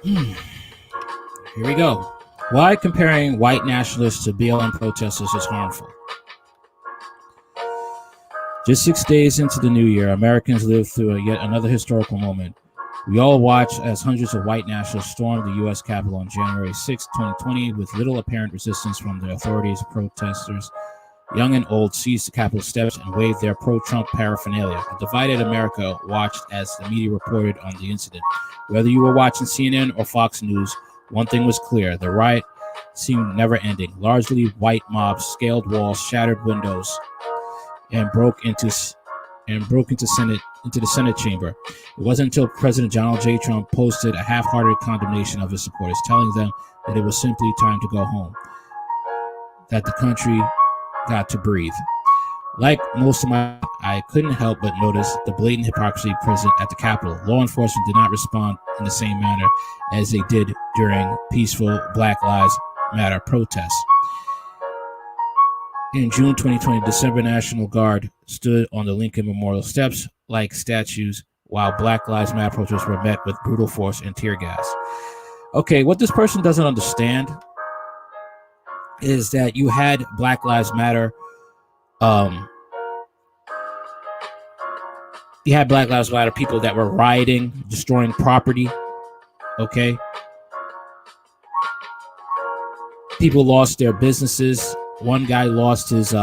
Here we go. Why comparing white nationalists to BLM protesters is harmful. Just 6 days into the new year, Americans lived through yet another historical moment. We all watched as hundreds of white nationalists stormed the U.S. Capitol on January 6, 2020, with little apparent resistance from the authorities. Protesters, young and old, seized the Capitol steps and waved their pro-Trump paraphernalia. A divided America watched as the media reported on the incident. Whether you were watching CNN or Fox News, one thing was clear: the riot seemed never-ending. Largely white mobs scaled walls, shattered windows, and broke into the Senate chamber. It wasn't until President Donald J. Trump posted a half-hearted condemnation of his supporters, telling them that it was simply time to go home, that the country got to breathe. Like most of I couldn't help but notice the blatant hypocrisy present at the Capitol. Law enforcement did not respond in the same manner as they did during peaceful Black Lives Matter protests. In June 2020, December National Guard stood on the Lincoln Memorial steps like statues, while Black Lives Matter protesters were met with brutal force and tear gas. Okay, what this person doesn't understand is that you had Black Lives Matter, people that were rioting, destroying property. Okay, people lost their businesses. One guy lost his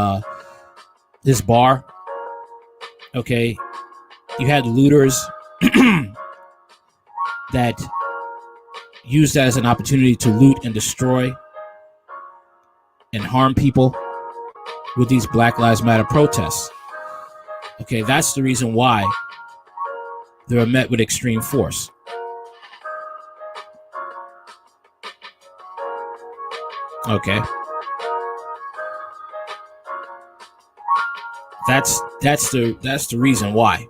bar. Okay, you had looters that used that as an opportunity to loot and destroy and harm people with these Black Lives Matter protests. Okay, that's the reason why they were met with extreme force. Okay. That's the reason why.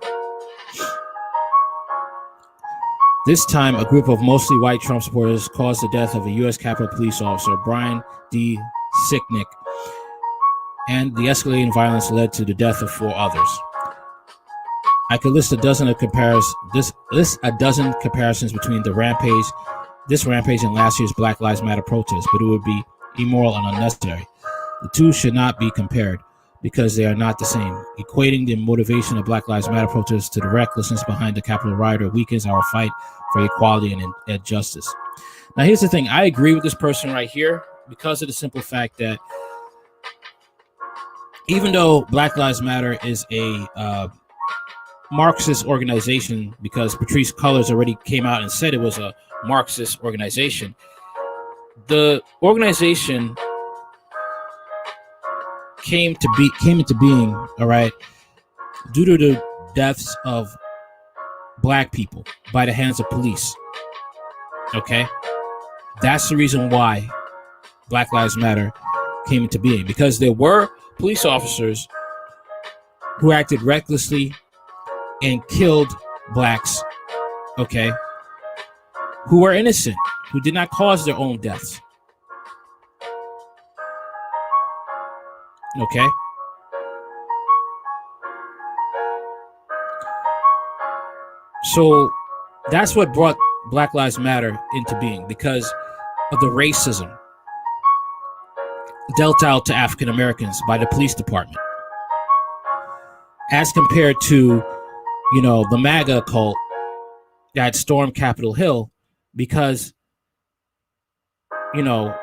This time, a group of mostly white Trump supporters caused the death of a U.S. Capitol police officer, Brian D. Sicknick, and the escalating violence led to the death of 4 others. I could list a dozen comparisons between this rampage and last year's Black Lives Matter protest, but it would be immoral and unnecessary. The two should not be compared, because they are not the same. Equating the motivation of Black Lives Matter protests to the recklessness behind the Capitol riot weakens our fight for equality and justice. Now, here's the thing. I agree with this person right here because of the simple fact that even though Black Lives Matter is a Marxist organization, because Patrisse Cullors already came out and said it was a Marxist organization, the organization came into being, all right, due to the deaths of Black people by the hands of police. Okay, that's the reason why Black Lives Matter came into being, because there were police officers who acted recklessly and killed blacks, okay, who were innocent, who did not cause their own deaths. Okay. So that's what brought Black Lives Matter into being, because of the racism dealt out to African Americans by the police department, as compared to, the MAGA cult that stormed Capitol Hill because, the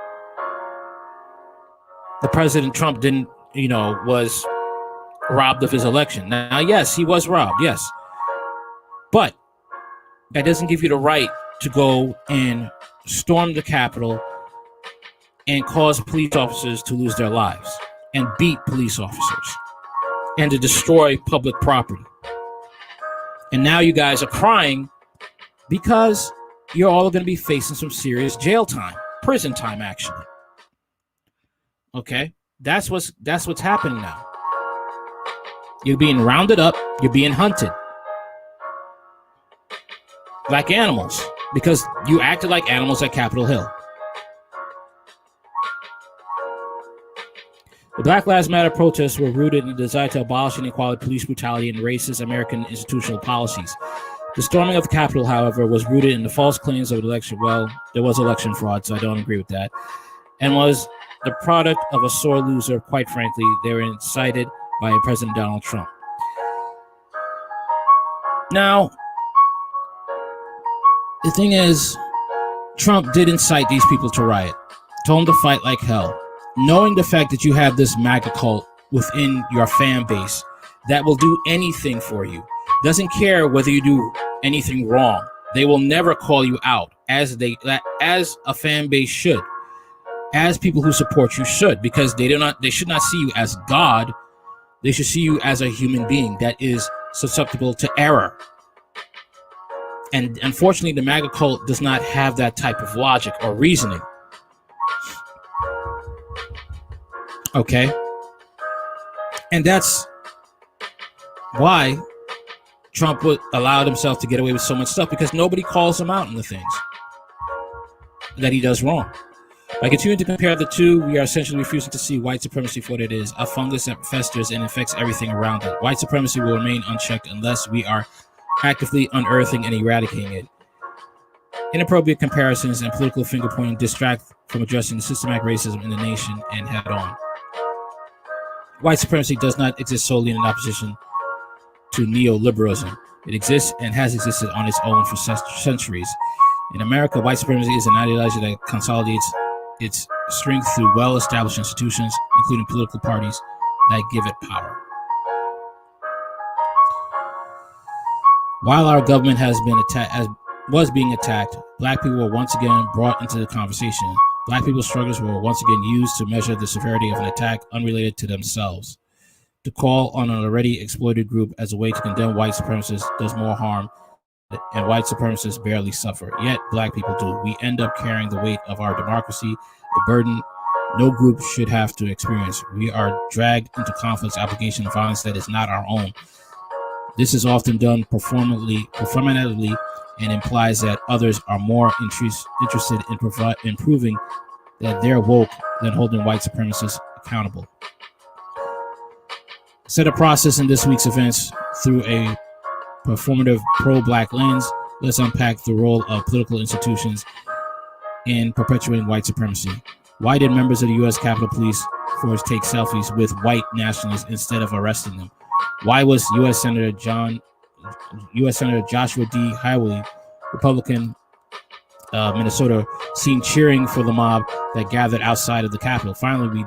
President Trump didn't, was robbed of his election. Now, yes, he was robbed, yes. But that doesn't give you the right to go and storm the Capitol and cause police officers to lose their lives and beat police officers and to destroy public property. And now you guys are crying because you're all going to be facing some serious jail time, prison time, actually. Okay, that's what's happening now. You're being rounded up. You're being hunted like animals because you acted like animals at Capitol Hill. The Black Lives Matter protests were rooted in the desire to abolish inequality, police brutality, and racist American institutional policies. The storming of the Capitol, however, was rooted in the false claims of election. Well, there was election fraud, so I don't agree with that. And was the product of a sore loser. Quite frankly, they were incited by President Donald Trump. Now, the thing is, Trump did incite these people to riot, told them to fight like hell, knowing the fact that you have this MAGA cult within your fan base that will do anything for you. Doesn't care whether you do anything wrong. They will never call you out as a fan base should, as people who support you should, because they should not see you as God. They should see you as a human being that is susceptible to error. And unfortunately, the MAGA cult does not have that type of logic or reasoning. Okay? And that's why Trump allowed himself to get away with so much stuff, because nobody calls him out on the things that he does wrong. By continuing to compare the two, we are essentially refusing to see white supremacy for what it is, a fungus that festers and infects everything around it. White supremacy will remain unchecked unless we are actively unearthing and eradicating it. Inappropriate comparisons and political finger-pointing distract from addressing the systematic racism in the nation and head-on. White supremacy does not exist solely in opposition to neoliberalism. It exists and has existed on its own for centuries. In America, white supremacy is an ideology that consolidates its strength through well-established institutions, including political parties that give it power. While our government was being attacked, black people were once again brought into the conversation. Black people's struggles were once again used to measure the severity of an attack unrelated to themselves. To call on an already exploited group as a way to condemn white supremacists does more harm, and white supremacists barely suffer. Yet black people do. We end up carrying the weight of our democracy, a burden no group should have to experience. We are dragged into conflicts, application, and violence that is not our own. This is often done performatively and implies that others are more interested in proving that they're woke than holding white supremacists accountable. Set a process in this week's events through a performative pro-black lens. Let's unpack the role of political institutions in perpetuating white supremacy. Why did members of the U.S. Capitol Police Force take selfies with white nationalists instead of arresting them? Why was U.S. Senator Joshua D. Highway, Republican, Minnesota, seen cheering for the mob that gathered outside of the Capitol? Finally,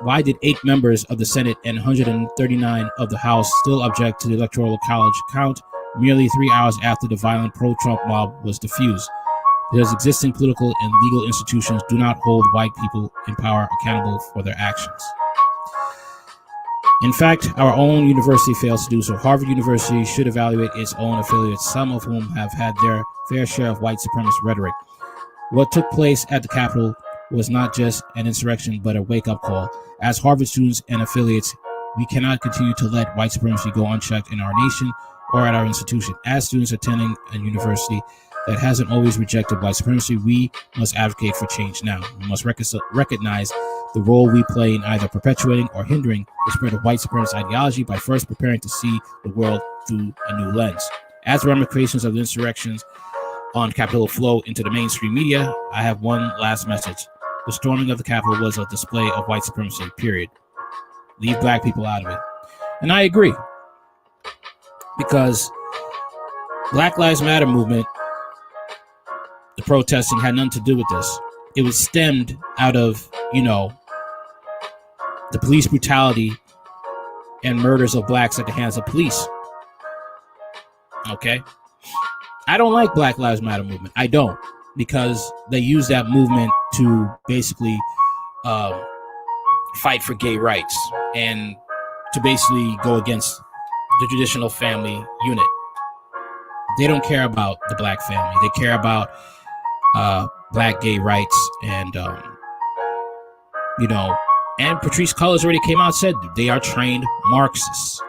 why did 8 members of the Senate and 139 of the House still object to the Electoral College count merely 3 hours after the violent pro-Trump mob was diffused? Because existing political and legal institutions do not hold white people in power accountable for their actions. In fact, our own university fails to do so. Harvard University should evaluate its own affiliates, some of whom have had their fair share of white supremacist rhetoric. What took place at the Capitol was not just an insurrection, but a wake-up call. As Harvard students and affiliates, we cannot continue to let white supremacy go unchecked in our nation or at our institution. As students attending a university that hasn't always rejected white supremacy, we must advocate for change now. We must recognize the role we play in either perpetuating or hindering the spread of white supremacist ideology by first preparing to see the world through a new lens. As the ramifications of the insurrections on Capitol flow into the mainstream media, I have one last message. The storming of the Capitol was a display of white supremacy, period. Leave black people out of it. And I agree. Because Black Lives Matter movement, the protesting, had nothing to do with this. It was stemmed out of, the police brutality and murders of blacks at the hands of police. Okay? I don't like Black Lives Matter movement. I don't. Because they use that movement to basically fight for gay rights and to basically go against the traditional family unit. They don't care about the black family. They care about black gay rights and and Patrisse Cullors already came out and said they are trained Marxists.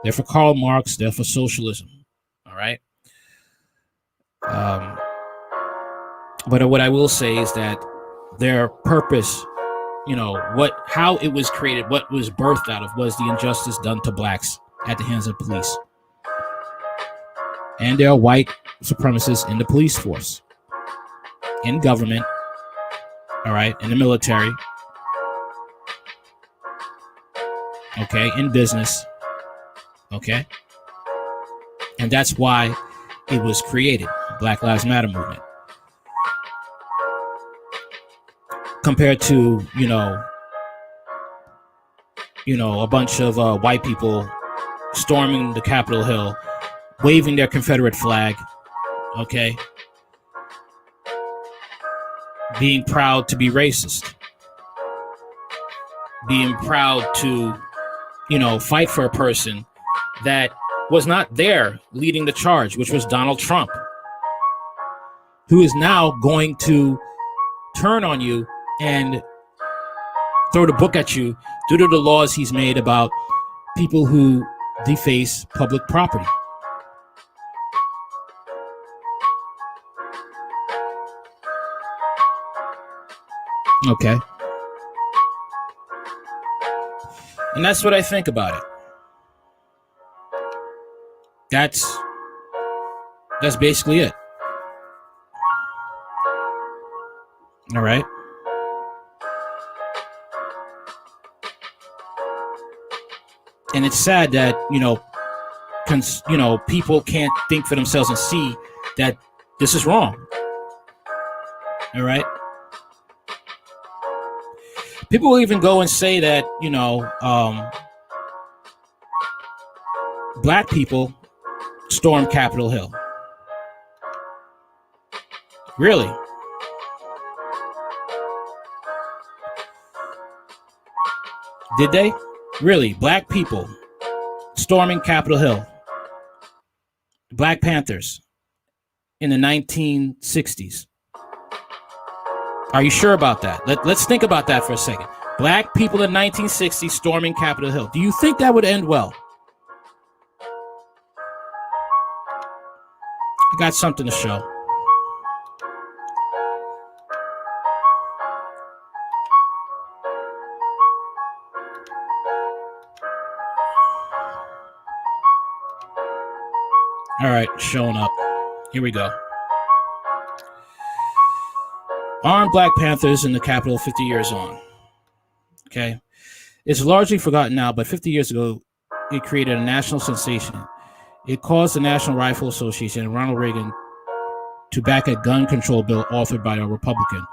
They're for Karl Marx. They're for socialism. All right. But what I will say is that their purpose, how it was created, what was birthed out of, was the injustice done to blacks at the hands of police. And there are white supremacists in the police force, in government, all right, in the military, okay, in business, okay? And that's why it was created, Black Lives Matter movement. Compared to, a bunch of white people storming the Capitol Hill, waving their Confederate flag, okay? Being proud to be racist. Being proud to, fight for a person that was not there leading the charge, which was Donald Trump, who is now going to turn on you and throw the book at you due to the laws he's made about people who deface public property. Okay. And that's what I think about it. That's basically it. All right. And it's sad that, people can't think for themselves and see that this is wrong. All right. People will even go and say that, black people stormed Capitol Hill. Really? Did they? Really? Black people storming Capitol Hill. Black Panthers in the 1960s. Are you sure about that? Let's think about that for a second. Black people in 1960 storming Capitol Hill. Do you think that would end well? I got something to show. All right, showing up. Here we go. Armed Black Panthers in the Capitol 50 years on. Okay. It's largely forgotten now, but 50 years ago, it created a national sensation. It caused the National Rifle Association and Ronald Reagan to back a gun control bill authored by a Republican.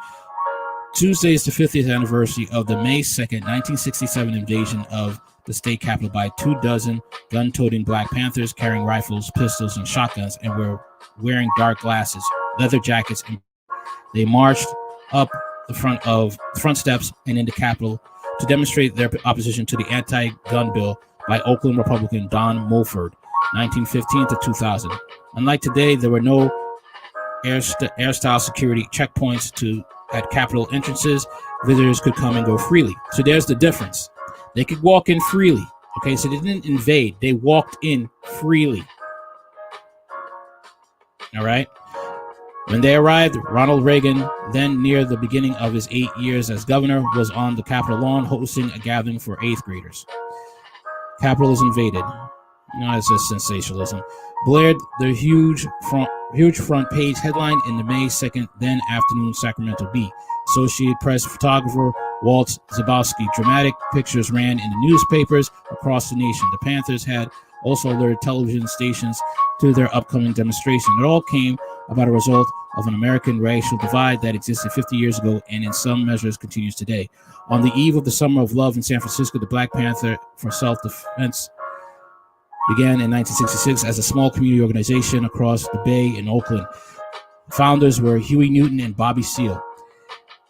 Tuesday is the 50th anniversary of the May 2nd, 1967 invasion of the state capitol by 24 gun-toting Black Panthers carrying rifles, pistols, and shotguns, and were wearing dark glasses, leather jackets, and they marched up the front steps and into Capitol to demonstrate their opposition to the anti-gun bill by Oakland Republican Don Mulford, 1915 to 2000. Unlike today, there were no air-style security checkpoints at Capitol entrances. Visitors could come and go freely. So there's the difference. They could walk in freely. Okay, so they didn't invade. They walked in freely. All right. When they arrived, Ronald Reagan, then near the beginning of his 8 years as governor, was on the Capitol lawn hosting a gathering for 8th graders. Capitol is invaded. It's just sensationalism. Blared the huge front page headline in the May 2nd, then afternoon Sacramento Bee. Associated Press photographer Walt Zabowski. Dramatic pictures ran in the newspapers across the nation. The Panthers had also alerted television stations to their upcoming demonstration. It all came about a result of an American racial divide that existed 50 years ago and in some measures continues today. On the eve of the Summer of Love in San Francisco, the Black Panther for Self-Defense began in 1966 as a small community organization across the Bay in Oakland. Founders were Huey Newton and Bobby Seale.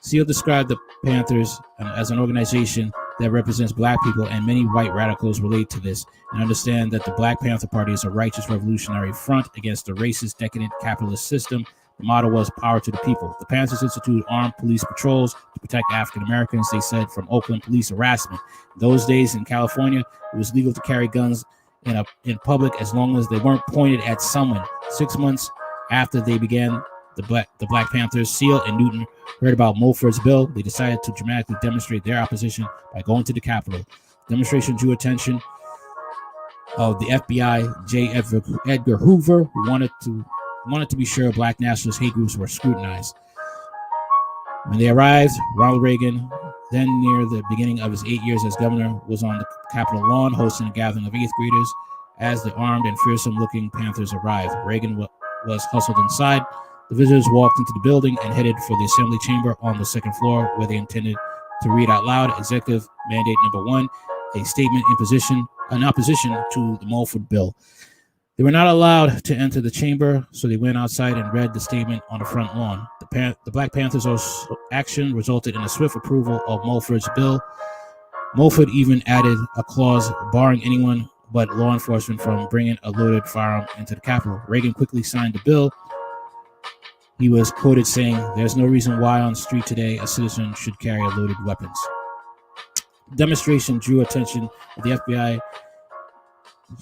Seale described the Panthers as an organization that represents Black people, and many white radicals relate to this and understand that the Black Panther Party is a righteous revolutionary front against the racist, decadent capitalist system. The motto was power to the people. The Panthers instituted armed police patrols to protect African Americans, they said, from Oakland police harassment. In those days in California, it was legal to carry guns in public as long as they weren't pointed at someone. 6 months after they began the Black Panthers, Seale and Newton heard about Mulford's bill. They decided to dramatically demonstrate their opposition by going to the Capitol. The demonstration drew attention of the FBI, J. Edgar Hoover, who wanted to be sure black nationalist hate groups were scrutinized. When they arrived, Ronald Reagan, then near the beginning of his 8 years as governor, was on the Capitol lawn hosting a gathering of 8th graders. As the armed and fearsome-looking Panthers arrived, Reagan was hustled inside. The visitors walked into the building and headed for the assembly chamber on the second floor, where they intended to read out loud Executive Mandate Number 1, a statement in opposition to the Mulford Bill. They were not allowed to enter the chamber, so they went outside and read the statement on the front lawn. The Black Panthers' action resulted in a swift approval of Mulford's bill. Mulford even added a clause barring anyone but law enforcement from bringing a loaded firearm into the Capitol. Reagan quickly signed the bill. He was quoted saying, "There's no reason why on the street today a citizen should carry loaded weapons." The demonstration drew attention of the FBI.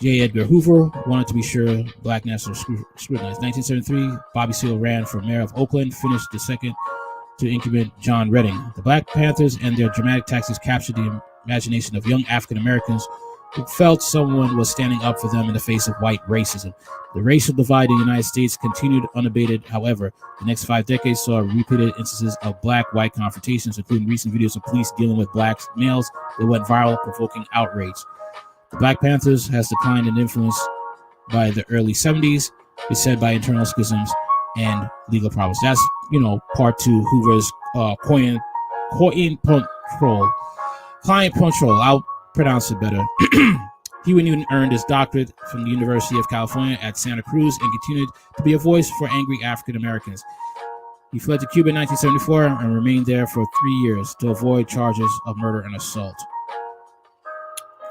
J. Edgar Hoover wanted to be sure black nationalists scrutinized. 1973, Bobby Seale ran for mayor of Oakland, finished the second to incumbent John Redding. The Black Panthers and their dramatic tactics captured the imagination of young African Americans who felt someone was standing up for them in the face of white racism. The racial divide in the United States continued unabated. However, the next 5 decades saw repeated instances of black-white confrontations, including recent videos of police dealing with black males that went viral, provoking outrage. The Black Panthers has declined in influence by the early 70s, beset by internal schisms and legal problems. That's, part 2, Hoover's client control. I'll pronounce it better. He even earned his doctorate from the University of California at Santa Cruz and continued to be a voice for angry African Americans. He fled to Cuba in 1974 and remained there for 3 years to avoid charges of murder and assault.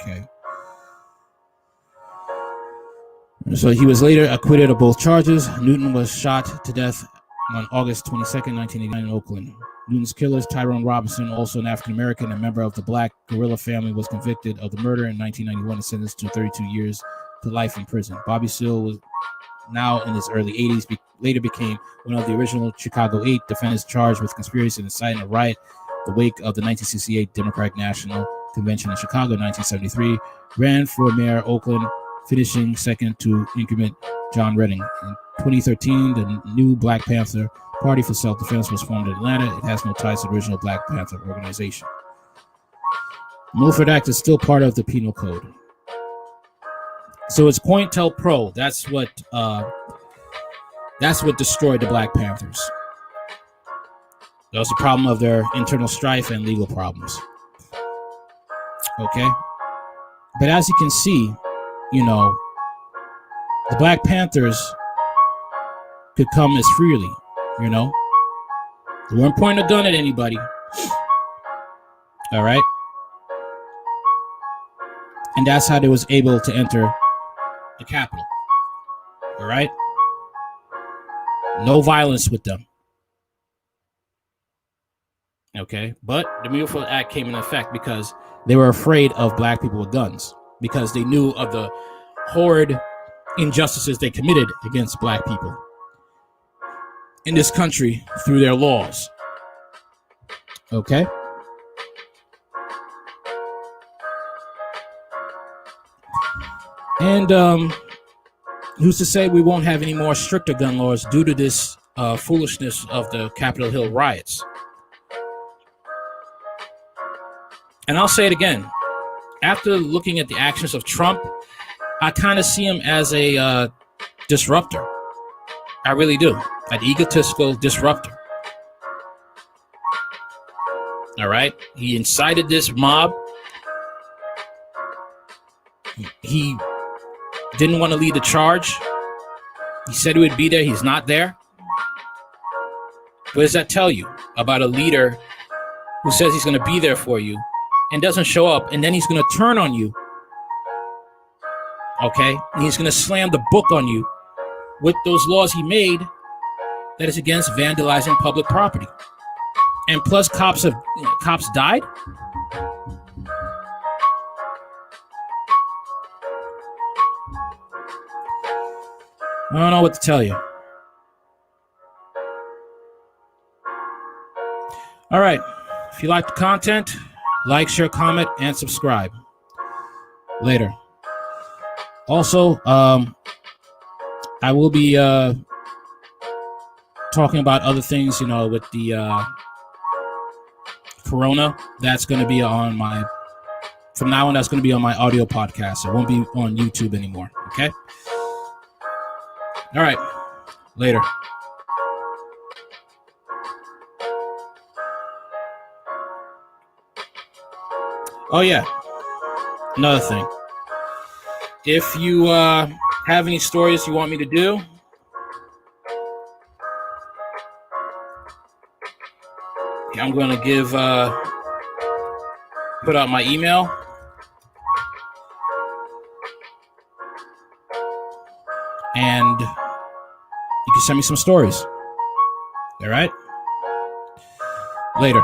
Okay. So he was later acquitted of both charges. Newton was shot to death on August 22nd, 1989 in Oakland. Newton's killers, Tyrone Robinson, also an African-American and member of the Black guerrilla family, was convicted of the murder in 1991 and sentenced to 32 years to life in prison. Bobby Seale was now in his early 80s, later became one of the original Chicago 8 defendants charged with conspiracy and inciting a riot in the wake of the 1968 Democratic National Convention in Chicago in 1973, ran for mayor of Oakland, finishing second to incumbent John Redding. In 2013, the new Black Panther Party for Self-Defense was formed in Atlanta. It has no ties to the original Black Panther organization. The Mulford Act is still part of the Penal Code. So it's COINTELPRO. That's what destroyed the Black Panthers. That was the problem of their internal strife and legal problems. Okay? But as you can see, the Black Panthers could come as freely, They weren't pointing a gun at anybody. All right? And that's how they was able to enter the Capitol. All right? No violence with them. Okay? But the Mulford Act came into effect because they were afraid of black people with guns, because they knew of the horrid injustices they committed against black people in this country through their laws. Okay? And who's to say we won't have any more stricter gun laws due to this foolishness of the Capitol Hill riots? And I'll say it again. After looking at the actions of Trump, I kind of see him as a disruptor. I really do. An egotistical disruptor. All right? He incited this mob. He didn't want to lead the charge. He said he would be there. He's not there. What does that tell you about a leader who says he's going to be there for you and doesn't show up, and then he's going to turn on you? Okay? And he's going to slam the book on you with those laws he made that is against vandalizing public property. And plus, cops died. I don't know what to tell you. All right. If you like the content, like, share, comment, and subscribe. Later. Also, I will be talking about other things, with the Corona. That's going to be on my, from now on, that's going to be on my audio podcast. It won't be on YouTube anymore. Okay. All right. Later. Oh, yeah. Another thing. If you have any stories you want me to do, I'm going to put out my email. And you can send me some stories. All right? Later.